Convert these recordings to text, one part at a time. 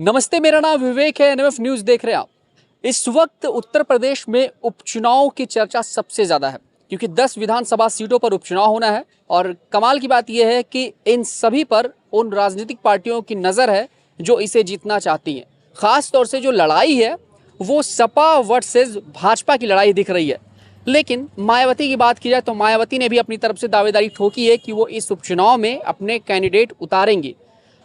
नमस्ते, मेरा नाम विवेक है। एनएमएफ न्यूज़ देख रहे हैं आप। इस वक्त उत्तर प्रदेश में उपचुनाव की चर्चा सबसे ज़्यादा है क्योंकि 10 विधानसभा सीटों पर उपचुनाव होना है और कमाल की बात यह है कि इन सभी पर उन राजनीतिक पार्टियों की नज़र है जो इसे जीतना चाहती हैं। ख़ास तौर से जो लड़ाई है वो सपा वर्सेस भाजपा की लड़ाई दिख रही है। लेकिन मायावती की बात की जाए तो मायावती ने भी अपनी तरफ से दावेदारी ठोकी है कि वो इस उपचुनाव में अपने कैंडिडेट उतारेंगे।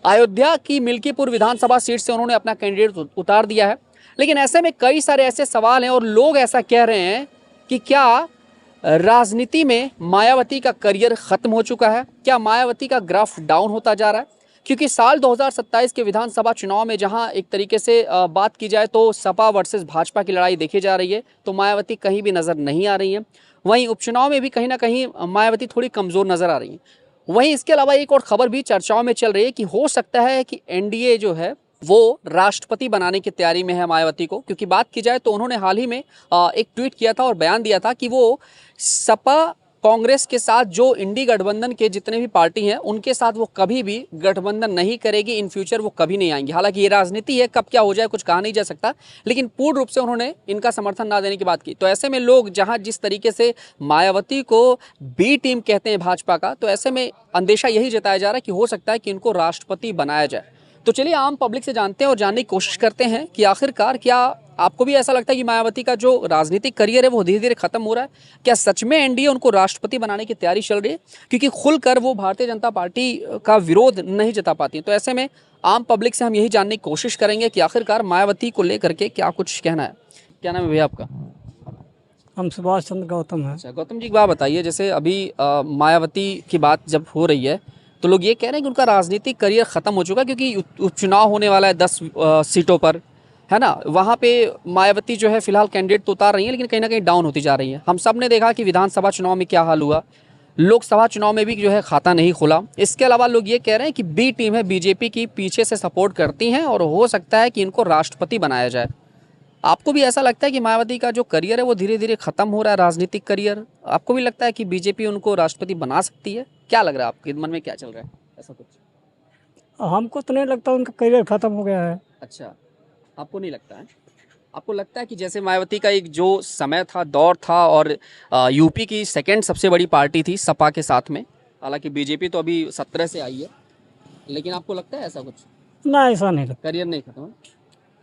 अयोध्या की मिल्कीपुर विधानसभा सीट से उन्होंने अपना कैंडिडेट उतार दिया है। लेकिन ऐसे में कई सारे ऐसे सवाल हैं और लोग ऐसा कह रहे हैं कि क्या राजनीति में मायावती का करियर खत्म हो चुका है, क्या मायावती का ग्राफ डाउन होता जा रहा है। क्योंकि साल 2027 के विधानसभा चुनाव में जहां एक तरीके से बात की जाए तो सपा वर्सेस भाजपा की लड़ाई देखी जा रही है, तो मायावती कहीं भी नज़र नहीं आ रही है। वहीं उपचुनाव में भी कहीं ना कहीं मायावती थोड़ी कमज़ोर नज़र आ रही है। वहीं इसके अलावा एक और खबर भी चर्चाओं में चल रही है कि हो सकता है कि एनडीए जो है वो राष्ट्रपति बनाने की तैयारी में है मायावती को। क्योंकि बात की जाए तो उन्होंने हाल ही में एक ट्वीट किया था और बयान दिया था कि वो सपा कांग्रेस के साथ जो इंडी गठबंधन के जितने भी पार्टी हैं उनके साथ वो कभी भी गठबंधन नहीं करेगी। इन फ्यूचर वो कभी नहीं आएंगी। हालांकि ये राजनीति है, कब क्या हो जाए कुछ कहा नहीं जा सकता, लेकिन पूर्ण रूप से उन्होंने इनका समर्थन ना देने की बात की। तो ऐसे में लोग जहां जिस तरीके से मायावती को बी टीम कहते हैं भाजपा का, तो ऐसे में अंदेशा यही जताया जा रहा है कि हो सकता है कि इनको राष्ट्रपति बनाया जाए। तो चलिए आम पब्लिक से जानते हैं और जानने की कोशिश करते हैं कि आखिरकार क्या आपको भी ऐसा लगता है कि मायावती का जो राजनीतिक करियर है वो धीरे धीरे खत्म हो रहा है। क्या सच में एनडीए उनको राष्ट्रपति बनाने की तैयारी चल रही है, क्योंकि खुलकर वो भारतीय जनता पार्टी का विरोध नहीं जता पाती। तो ऐसे में आम पब्लिक से हम यही जानने की कोशिश करेंगे कि आखिरकार मायावती को लेकर के क्या कुछ कहना है। क्या नाम है भैया आपका? हम सुभाष चंद्र गौतम हैं। अच्छा गौतम जी, एक बात बताइए, जैसे अभी मायावती की बात जब हो रही है तो लोग ये कह रहे हैं कि उनका राजनीतिक करियर ख़त्म हो चुका है क्योंकि उपचुनाव होने वाला है 10 सीटों पर, है ना। वहाँ पे मायावती जो है फिलहाल कैंडिडेट तो उतार रही है लेकिन कहीं ना कहीं डाउन होती जा रही है। हम सब ने देखा कि विधानसभा चुनाव में क्या हाल हुआ, लोकसभा चुनाव में भी जो है खाता नहीं खुला। इसके अलावा लोग ये कह रहे हैं कि बी टीम है बीजेपी की, पीछे से सपोर्ट करती हैं और हो सकता है कि इनको राष्ट्रपति बनाया जाए। आपको भी ऐसा लगता है कि मायावती का जो करियर है वो धीरे धीरे खत्म हो रहा है, राजनीतिक करियर? आपको भी लगता है कि बीजेपी उनको राष्ट्रपति बना सकती है? क्या लग रहा है आपके मन में, क्या चल रहा है ऐसा कुछ? हमको तो नहीं लगता उनका करियर खत्म हो गया है। अच्छा, आपको नहीं लगता है? आपको लगता है कि जैसे मायावती का एक जो समय था, दौर था, और यूपी की सेकंड सबसे बड़ी पार्टी थी सपा के साथ में, हालांकि बीजेपी तो अभी 17 से आई है, लेकिन आपको लगता है ऐसा कुछ ना, ऐसा नहीं लगता। करियर नहीं खत्म है?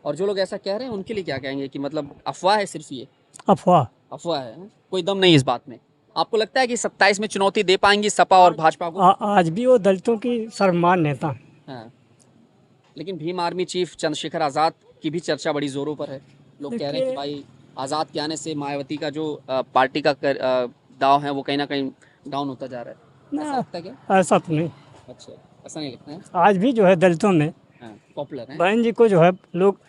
और जो लोग ऐसा कह रहे हैं उनके लिए क्या कहेंगे कि मतलब अफवाह है, सिर्फ ये अफवाह। अफवाह है, कोई दम नहीं इस बात में? आपको लगता है कि 27 में चुनौती दे पाएंगी सपा और भाजपा को? आज भी वो दलितों की सर्वमान्य नेता हैं। हाँ, लेकिन भीम आर्मी चीफ चंद्रशेखर आज़ाद की भी चर्चा बड़ी जोरों पर है। लोग कह रहे हैं कि भाई आज़ाद के आने से मायावती का जो पार्टी का दाव है वो कहीं ना कहीं डाउन होता जा रहा है। ऐसा लगता है क्या? ऐसा तो नहीं। अच्छा, ऐसा नहीं लगता है? आज भी जो है दलितों में पॉपुलर है। बहन जी को जो है लोग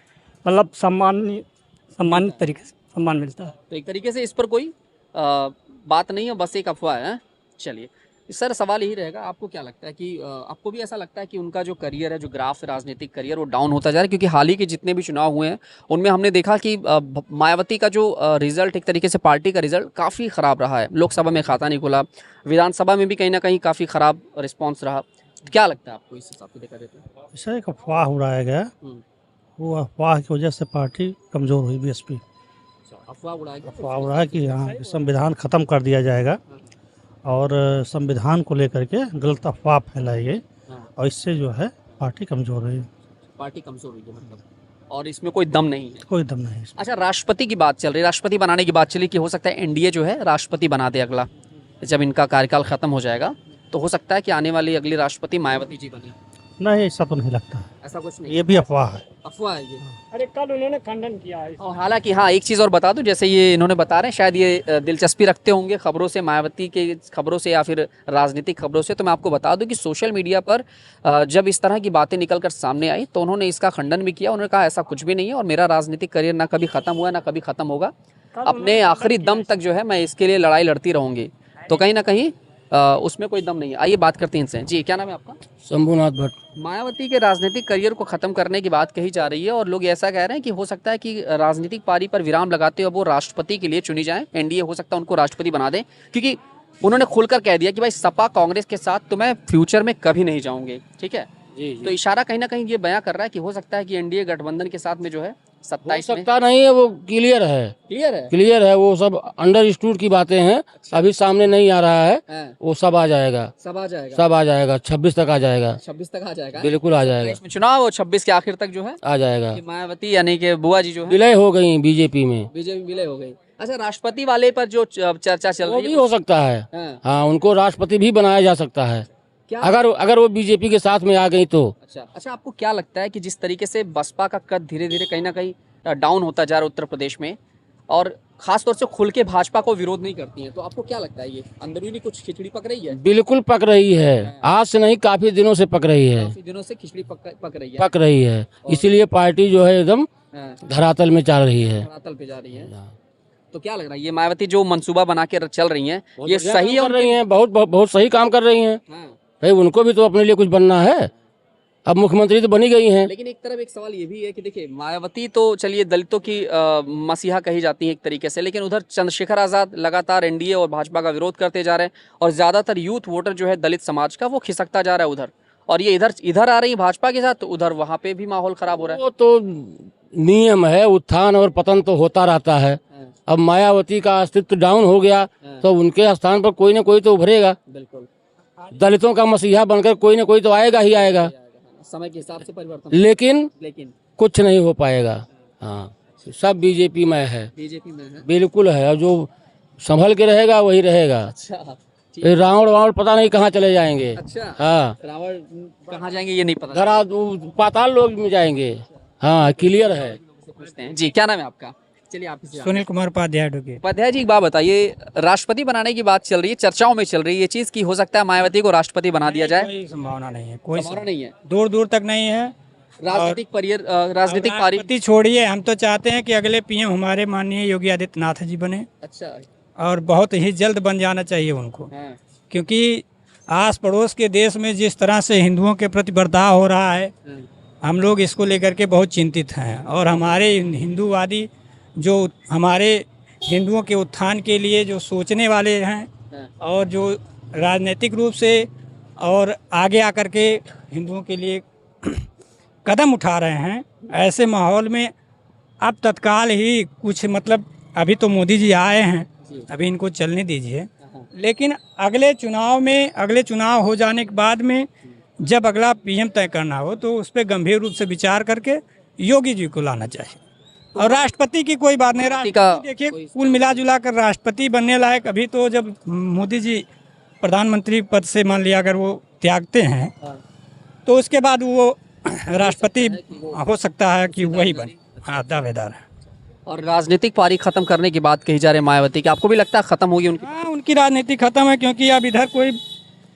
मतलब सम्मानित तरीके से सम्मान मिलता है। तो एक तरीके से इस पर कोई बात नहीं है, बस एक अफवाह है। चलिए सर, सवाल यही रहेगा, आपको क्या लगता है कि आपको भी ऐसा लगता है कि उनका जो करियर है, जो ग्राफ है राजनीतिक करियर, वो डाउन होता जा रहा है? क्योंकि हाल ही के जितने भी चुनाव हुए हैं उनमें हमने देखा कि मायावती का जो रिजल्ट, एक तरीके से पार्टी का रिजल्ट काफ़ी ख़राब रहा है। लोकसभा में खाता नहीं खुला, विधानसभा में भी कहीं ना कहीं काफ़ी ख़राब रिस्पॉन्स रहा। क्या लगता है आपको इस हिसाब से देखा जाए तो? ऐसा एक अफवाह उड़ाया गया, वो अफवाह की वजह से पार्टी कमज़ोर हुई। बीएसपी अफवाह उड़ाया कि हाँ संविधान ख़त्म कर दिया जाएगा और संविधान को लेकर के गलत अफवाह फैलाई गई और इससे जो है पार्टी कमज़ोर हुई। पार्टी कमजोर हुई है मतलब, और इसमें कोई दम नहीं है? कोई दम नहीं। अच्छा, राष्ट्रपति की बात चल रही है, राष्ट्रपति बनाने की बात चली कि हो सकता है एनडीए जो है राष्ट्रपति बना दे अगला, जब इनका कार्यकाल खत्म हो जाएगा तो हो सकता है कि आने वाली अगली राष्ट्रपति मायावती जी बने। नहीं, ऐसा तो नहीं लगता। ऐसा कुछ नहीं, ये भी अफवाह है। अफवाह है ये। अरे कल उन्होंने खंडन किया है। और हालांकि हाँ, एक चीज़ और बता दूं, जैसे ये इन्होंने बता रहे हैं, शायद ये दिलचस्पी रखते होंगे खबरों से, मायावती के खबरों से या फिर राजनीतिक खबरों से, तो मैं आपको बता दूं कि सोशल मीडिया पर जब इस तरह की बातें निकल कर सामने आई तो उन्होंने इसका खंडन भी किया। उन्होंने कहा ऐसा कुछ भी नहीं है और मेरा राजनीतिक करियर ना कभी ख़त्म हुआ ना कभी ख़त्म होगा, अपने आखिरी दम तक जो है मैं इसके लिए लड़ाई लड़ती रहूँगी। तो कहीं ना कहीं उसमें कोई दम नहीं है। आइए बात करते हैं इनसे। जी, क्या नाम है आपका? शंभुनाथ भट्ट। मायावती के राजनीतिक करियर को खत्म करने की बात कही जा रही है और लोग ऐसा कह रहे हैं कि हो सकता है कि राजनीतिक पारी पर विराम लगाते हुए वो राष्ट्रपति के लिए चुनी जाए, एनडीए हो सकता है उनको राष्ट्रपति बना दें, क्योंकि उन्होंने खुलकर कह दिया कि भाई सपा कांग्रेस के साथ तो मैं फ्यूचर में कभी नहीं जाऊंगी। ठीक है, तो इशारा कहीं ना कहीं ये बयां कर रहा है कि हो सकता है कि एनडीए गठबंधन के साथ में जो है हो 27 में सकता नहीं है, वो क्लियर है, क्लियर है। क्लियर है, वो सब अंडरस्टूड की बातें हैं, अभी सामने नहीं आ रहा है, हाँ, वो सब आ जाएगा, सब आ जाएगा, सब आ जाएगा, 26 तक आ जाएगा, 26 तक आ जाएगा, बिल्कुल आ जाएगा, 27 में चुनाव और 26 के आखिर तक जो है आ जाएगा। कि मायावती यानी कि बुआ जी जो है विलय हो गई बीजेपी में, बीजेपी विलय हो गई। अच्छा, राष्ट्रपति वाले पर जो चर्चा चल वो रही भी है हो सकता है, हाँ, हाँ, उनको राष्ट्रपति भी बनाया जा सकता है, क्या अगर वो बीजेपी के साथ में आ गई तो। अच्छा, आपको क्या लगता है कि जिस तरीके से बसपा का कद धीरे धीरे कहीं ना कहीं डाउन होता जा रहा है उत्तर प्रदेश में, और खास तौर से खुल के भाजपा को विरोध नहीं करती है, तो आपको क्या लगता है ये अंदरूनी कुछ खिचड़ी पक रही है? बिल्कुल पक रही है, आज से नहीं, काफी दिनों से पक रही है, काफी दिनों से खिचड़ी पक रही है, पक रही है, इसीलिए पार्टी जो है एकदम हाँ, धरातल में चल रही है। धरातल पे जा रही है। तो क्या लग रहा है ये मायावती जो मंसूबा बना के चल रही हैं, ये बढ़िया सही है? काम कर रही हैं, बहुत बहुत बहुत सही काम कर रही हैं, हाँ, भाई उनको भी तो अपने लिए कुछ बनना है, अब मुख्यमंत्री तो बनी गई हैं। लेकिन एक तरफ एक सवाल ये भी है कि देखिए मायावती तो चलिए दलितों की मसीहा कही जाती है एक तरीके से, लेकिन उधर चंद्रशेखर आजाद लगातार एनडीए और भाजपा का विरोध करते जा रहे हैं, और ज्यादातर यूथ वोटर जो है दलित समाज का वो खिसकता जा रहा है उधर, और ये इधर आ रही है भाजपा के साथ, तो उधर वहां पे भी माहौल खराब हो रहा है। वो तो नियम है, उत्थान और पतन तो होता रहता है। हाँ, अब मायावती का अस्तित्व डाउन हो गया हाँ, तो उनके स्थान पर कोई ना कोई तो उभरेगा, बिल्कुल दलितों का मसीहा बनकर कोई ना कोई तो आएगा ही आएगा, समय के हिसाब से परिवर्तन, लेकिन कुछ नहीं हो पाएगा। हाँ, सब बीजेपी में है, बीजेपी में है। बिल्कुल है, और जो संभल के रहेगा वही रहेगा। अच्छा, फिर रावण पता नहीं कहाँ चले जाएंगे। अच्छा, हाँ, रावण कहाँ जाएंगे ये नहीं पता। धरा पाताल लोग में जाएंगे। हाँ, क्लियर है। पूछते हैं जी, क्या नाम है आपका? चलिए आप इसे सुनील कुमार उपाध्याय डोके। उपाध्याय जी, एक बात बताइए, राष्ट्रपति बनाने की बात चल रही है, चर्चाओं में चल रही है ये चीज कि हो सकता है मायावती को राष्ट्रपति बना दिया जाए? कोई संभावना नहीं है, कोई संभावना नहीं है, दूर दूर तक नहीं है। राजनीतिक पारी। राष्ट्रपति छोड़िए, हम तो चाहते हैं कि अगले पीएम हमारे माननीय योगी आदित्यनाथ जी बने, अच्छा, और बहुत ही जल्द बन जाना चाहिए उनको, हाँ, क्योंकि आस पड़ोस के देश में जिस तरह से हिंदुओं के प्रति बर्ताव हो रहा है, हाँ, हम लोग इसको लेकर के बहुत चिंतित हैं। और हमारे हिंदूवादी जो हमारे हिंदुओं के उत्थान के लिए जो सोचने वाले हैं, हाँ, और जो राजनीतिक रूप से और आगे आकर के हिंदुओं के लिए कदम उठा रहे हैं, ऐसे माहौल में अब तत्काल ही कुछ मतलब, अभी तो मोदी जी आए हैं, अभी इनको चलने दीजिए, हाँ, लेकिन अगले चुनाव हो जाने के बाद में जब अगला पीएम तय करना हो तो उस पर गंभीर रूप से विचार करके योगी जी को लाना चाहिए। और राष्ट्रपति की कोई बात नहीं, राष्ट्रपति देखिए कुल मिला जुला कर राष्ट्रपति बनने लायक, अभी तो जब मोदी जी प्रधानमंत्री पद से मान लिया अगर वो त्यागते हैं हाँ, तो उसके बाद वो राष्ट्रपति हो सकता है कि वही बने। हाँ, दावेदार है। और राजनीतिक पारी खत्म करने की बात कही जा रही है मायावती की, आपको भी लगता है खत्म होगी उनकी? हाँ, उनकी राजनीति खत्म है, क्योंकि अब इधर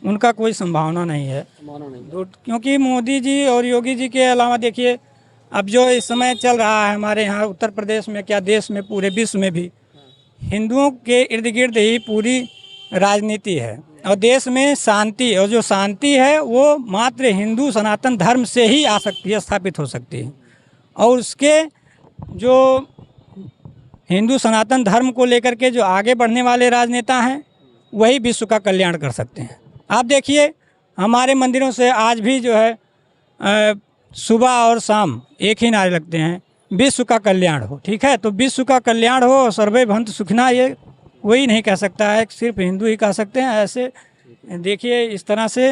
उनका कोई संभावना नहीं है, क्योंकि मोदी जी और योगी जी के अलावा देखिए अब जो इस समय चल रहा है हमारे यहाँ उत्तर प्रदेश में, क्या देश में, पूरे विश्व में भी हिंदुओं के इर्द गिर्द ही पूरी राजनीति है, और देश में शांति, और जो शांति है वो मात्र हिंदू सनातन धर्म से ही आ सकती है, स्थापित हो सकती है। और उसके जो हिंदू सनातन धर्म को लेकर के जो आगे बढ़ने वाले राजनेता हैं वही विश्व का कल्याण कर सकते हैं। आप देखिए हमारे मंदिरों से आज भी जो है सुबह और शाम एक ही नारे लगते हैं, विश्व का कल्याण हो। ठीक है, तो विश्व का कल्याण हो, सर्वे भवन्तु सुखिनः, ये कोई नहीं कह सकता है, सिर्फ हिंदू ही कह सकते हैं। ऐसे देखिए इस तरह से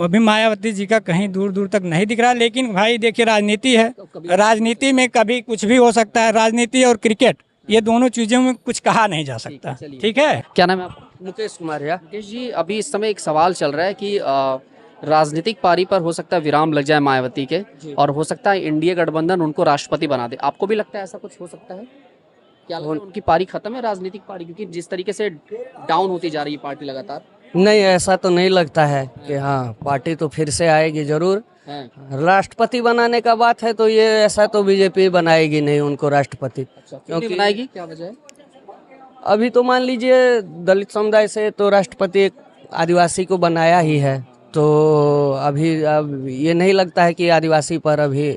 अभी मायावती जी का कहीं दूर दूर तक नहीं दिख रहा, लेकिन भाई देखिए राजनीति है, राजनीति में कभी कुछ भी हो सकता है। राजनीति और क्रिकेट, ये दोनों चीज़ों में कुछ कहा नहीं जा सकता। ठीक है, क्या नाम है आपका? मुकेश कुमार या मुकेश जी, अभी इस समय एक सवाल चल रहा है कि राजनीतिक पारी पर हो सकता है विराम लग जाए मायावती के, और हो सकता है इंडिया गठबंधन उनको राष्ट्रपति बना दे। आपको भी लगता है ऐसा कुछ हो सकता है? क्या लगता है उनकी पारी खत्म है, राजनीतिक पारी, क्योंकि जिस तरीके से डाउन होती जा रही है पार्टी लगातार? नहीं, ऐसा तो नहीं लगता है कि हाँ पार्टी तो फिर से आएगी जरूर। राष्ट्रपति बनाने का बात है तो ये ऐसा तो बीजेपी बनाएगी नहीं उनको राष्ट्रपति, क्योंकि बनाएगी, क्या वजह है? अभी तो मान लीजिए दलित समुदाय से तो राष्ट्रपति एक आदिवासी को बनाया ही है, तो अभी अब ये नहीं लगता है कि आदिवासी पर अभी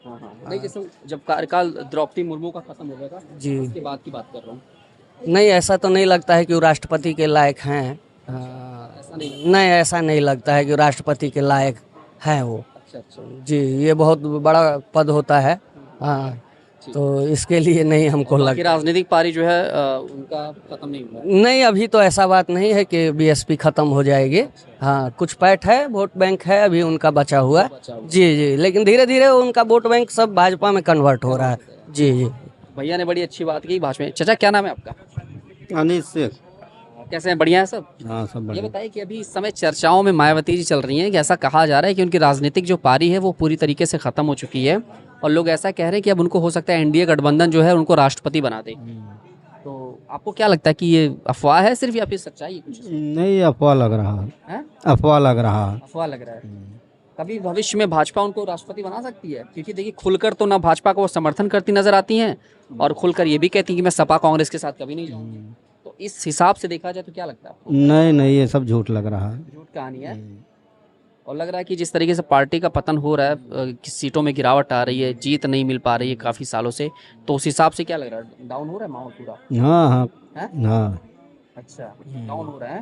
नहीं, जैसे जब कार्यकाल द्रौपदी मुर्मू का खत्म हो गया था जी, उसके बाद की बात कर रहा हूँ। नहीं ऐसा तो नहीं लगता है कि वो राष्ट्रपति के लायक हैं। ऐसा नहीं, नहीं, ऐसा नहीं लगता है कि राष्ट्रपति के लायक है वो। अच्छा। जी, ये बहुत बड़ा पद होता है। हाँ, तो इसके लिए नहीं हमको बाकी लगता। राजनीतिक पारी जो है उनका खत्म नहीं हुआ है। नहीं, अभी तो ऐसा बात नहीं है कि बीएसपी खत्म हो जाएगी। हाँ, कुछ पैठ है, वोट बैंक है अभी उनका बचा हुआ। जी जी, लेकिन धीरे धीरे उनका वोट बैंक सब भाजपा में कन्वर्ट हो रहा है। जी जी। भैया ने बड़ी अच्छी बात की भाषण में। चाचा क्या नाम है आपका? अनिल शेख। कैसे हैं, बढ़िया है सब? हाँ, सब ये बढ़िया। बताइए कि अभी इस समय चर्चाओं में मायावती जी चल रही हैं कि ऐसा कहा जा रहा है कि उनकी राजनीतिक जो पारी है वो पूरी तरीके से खत्म हो चुकी है और लोग ऐसा कह रहे हैं कि अब उनको हो सकता है एनडीए गठबंधन जो है उनको राष्ट्रपति बना दे। तो आपको क्या लगता है कि ये अफवाह है सिर्फ या फिर सच्चाई है कुछ? नहीं, अफवाह लग रहा है। हैं? अफवाह लग रहा है। अफवाह लग रहा है। कभी भविष्य में भाजपा उनको राष्ट्रपति बना सकती है? क्योंकि देखिए खुलकर तो ना भाजपा को वो समर्थन करती नजर आती हैं और खुलकर ये भी कहती हैं कि मैं सपा कांग्रेस के साथ कभी नहीं जाऊंगी। तो इस हिसाब से देखा जाए तो क्या लगता है आपको? नहीं नहीं, ये सब झूठ लग रहा है। झूठ कहानी है। और लग रहा है कि जिस तरीके से पार्टी का पतन हो रहा है, कि सीटों में गिरावट आ रही है, जीत नहीं मिल पा रही है काफी सालों से, तो उस हिसाब से क्या लग रहा है, डाउन हो रहा है माहौल पूरा? हाँ हाँ हैं? हाँ। अच्छा, डाउन हो रहा है।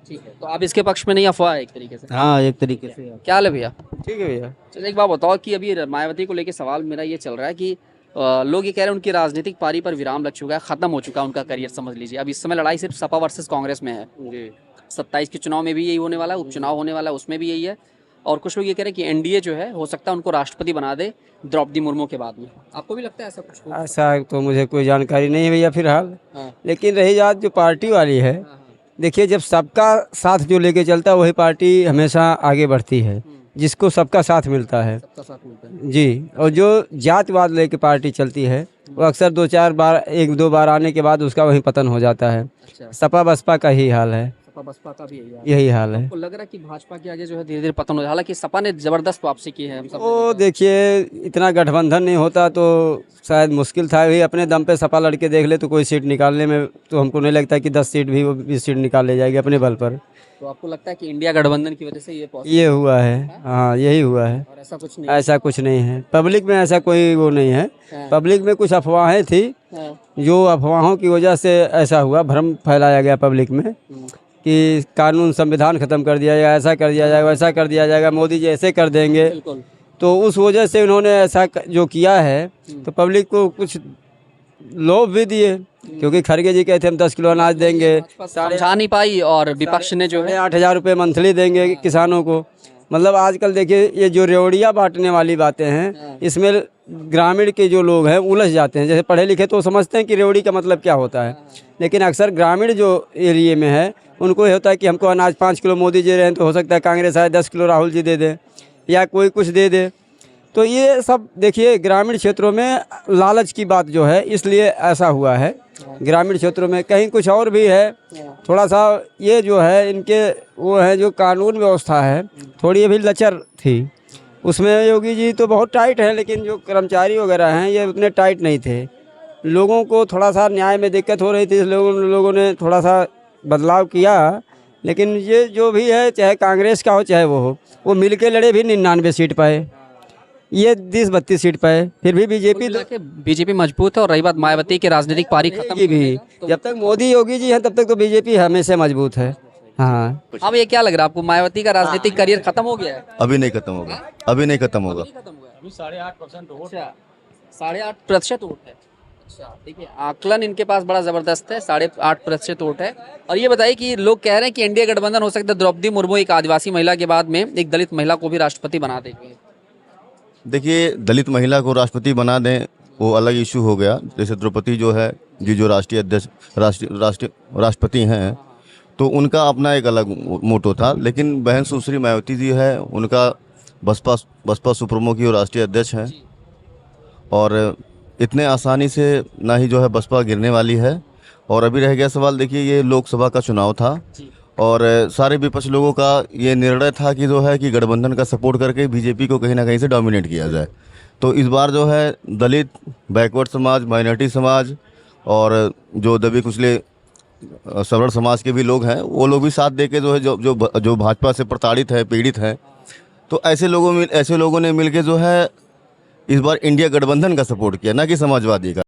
ठीक है, तो आप इसके पक्ष में नहीं, अफवाह है एक तरीके से? हाँ, एक तरीके से। क्या हाल है भैया? ठीक है भैया। चलिए एक बात बताओ कि अभी मायावती को लेकर सवाल मेरा ये चल रहा है कि लोग ये कह रहे हैं उनकी राजनीतिक पारी पर विराम लग चुका है, खत्म हो चुका है उनका करियर, समझ लीजिए। अब इस समय लड़ाई सिर्फ सपा वर्सेस कांग्रेस में है। जी 27 के चुनाव में भी यही होने वाला है, उपचुनाव होने वाला है उसमें भी यही है। और कुछ लोग ये कह रहे हैं कि एनडीए जो है हो सकता है उनको राष्ट्रपति बना दे द्रौपदी मुर्मू के बाद में। आपको भी लगता है ऐसा कुछ हो? ऐसा तो मुझे कोई जानकारी नहीं है भैया फिलहाल। हाँ। लेकिन रही बात जो पार्टी वाली है, देखिए जब सबका साथ जो लेके चलता है वही पार्टी हमेशा आगे बढ़ती है, जिसको सबका साथ मिलता है। सबका साथ मिलता है। जी, और जो जातवाद लेके पार्टी चलती है वो अक्सर 2-4 बार, 1-2 बार आने के बाद उसका वहीं पतन हो जाता है। अच्छा, सपा बसपा का ही हाल है, सपा बसपा का भी यही है। यही हाल है। आपको लग रहा है कि भाजपा के आगे जो है धीरे धीरे पतन हो रहा है? हालांकि सपा ने जबरदस्त वापसी की है, हम सब वो देखिए इतना गठबंधन नहीं होता तो शायद मुश्किल था। भी अपने दम पे सपा लड़के देख ले तो कोई सीट निकालने में तो हमको नहीं लगता कि 10 सीट भी वो 20 सीट निकाल ले जाएगी अपने बल पर। तो आपको लगता है कि इंडिया गठबंधन की वजह से ये पॉसिबल ये हुआ है, हाँ यही हुआ है। और ऐसा कुछ नहीं? ऐसा कुछ नहीं है, पब्लिक में ऐसा कोई वो नहीं है। हाँ। पब्लिक में कुछ अफवाहें थी, हाँ। जो अफवाहों की वजह से ऐसा हुआ, भ्रम फैलाया गया पब्लिक में कि कानून संविधान ख़त्म कर दिया जाएगा, ऐसा कर दिया जाएगा, वैसा कर दिया जाएगा, मोदी जी ऐसे कर देंगे। बिल्कुल। तो उस वजह से उन्होंने ऐसा जो किया है तो पब्लिक को कुछ लोभ भी दिए, क्योंकि खड़गे जी कहते हम 10 किलो अनाज देंगे, समझा नहीं पाई और विपक्ष ने जो है 8,000 रुपये मंथली देंगे किसानों को। मतलब आजकल देखिए ये जो रेवड़िया बांटने वाली बातें हैं, इसमें ग्रामीण के जो लोग हैं उलझ जाते हैं। जैसे पढ़े लिखे तो समझते हैं कि रेवड़ी का मतलब क्या होता है, लेकिन अक्सर ग्रामीण जो एरिए में है उनको ये होता है कि हमको अनाज 5 किलो मोदी जी रहे हैं तो हो सकता है कांग्रेस आए 10 किलो राहुल जी दे दे या कोई कुछ दे दे। तो ये सब देखिए ग्रामीण क्षेत्रों में लालच की बात जो है, इसलिए ऐसा हुआ है। ग्रामीण क्षेत्रों में कहीं कुछ और भी है, थोड़ा सा ये जो है इनके वो है जो कानून व्यवस्था है थोड़ी अभी लचर थी। उसमें योगी जी तो बहुत टाइट है, लेकिन जो कर्मचारी वगैरह हैं ये उतने टाइट नहीं थे। लोगों को थोड़ा सा न्याय में दिक्कत हो रही थी, इसलिए लोगों ने थोड़ा सा बदलाव किया। लेकिन ये जो भी है, चाहे कांग्रेस का हो चाहे वो मिल के लड़े भी 99 सीट पाए, ये 30-32 सीट पाए, फिर भी बीजेपी मजबूत है। और रही बात मायावती की राजनीतिक पारी खत्म की भी, जब तक मोदी योगी जी हैं तब तक तो बीजेपी हमेशा मजबूत है। हाँ, अब ये क्या लग रहा है आपको, मायावती का राजनीतिक करियर खत्म हो गया है? अभी नहीं खत्म होगा, अभी नहीं खत्म होगा। अभी 8.5% वोट है। 8.5% वोट है। अच्छा, देखिए आकलन इनके पास बड़ा जबरदस्त है, 8.5% वोट है। और ये बताइए कि लोग कह रहे हैं कि एनडीए गठबंधन हो सकता है द्रौपदी मुर्मू एक आदिवासी महिला के बाद में एक दलित महिला को भी राष्ट्रपति बना देंगे। देखिए दलित महिला को राष्ट्रपति बना दें वो अलग इशू हो गया। जैसे द्रौपदी जो है जी, जो राष्ट्रीय अध्यक्ष राष्ट्रपति हैं, तो उनका अपना एक अलग मोटो था। लेकिन बहन सुश्री मायावती जी है, उनका बसपा सुप्रीमो की राष्ट्रीय अध्यक्ष हैं और इतने आसानी से ना ही जो है बसपा गिरने वाली है। और अभी रह गया सवाल, देखिए ये लोकसभा का चुनाव था और सारे विपक्ष लोगों का ये निर्णय था कि जो है कि गठबंधन का सपोर्ट करके बीजेपी को कहीं ना कहीं से डोमिनेट किया जाए। तो इस बार जो है दलित, बैकवर्ड समाज, माइनॉरिटी समाज और जो दबे कुचले सवर्ण समाज के भी लोग हैं, वो लोग भी साथ देके जो है जो भाजपा से प्रताड़ित है, पीड़ित है, तो ऐसे लोगों ने मिलके जो है इस बार इंडिया गठबंधन का सपोर्ट किया, ना कि समाजवादी का।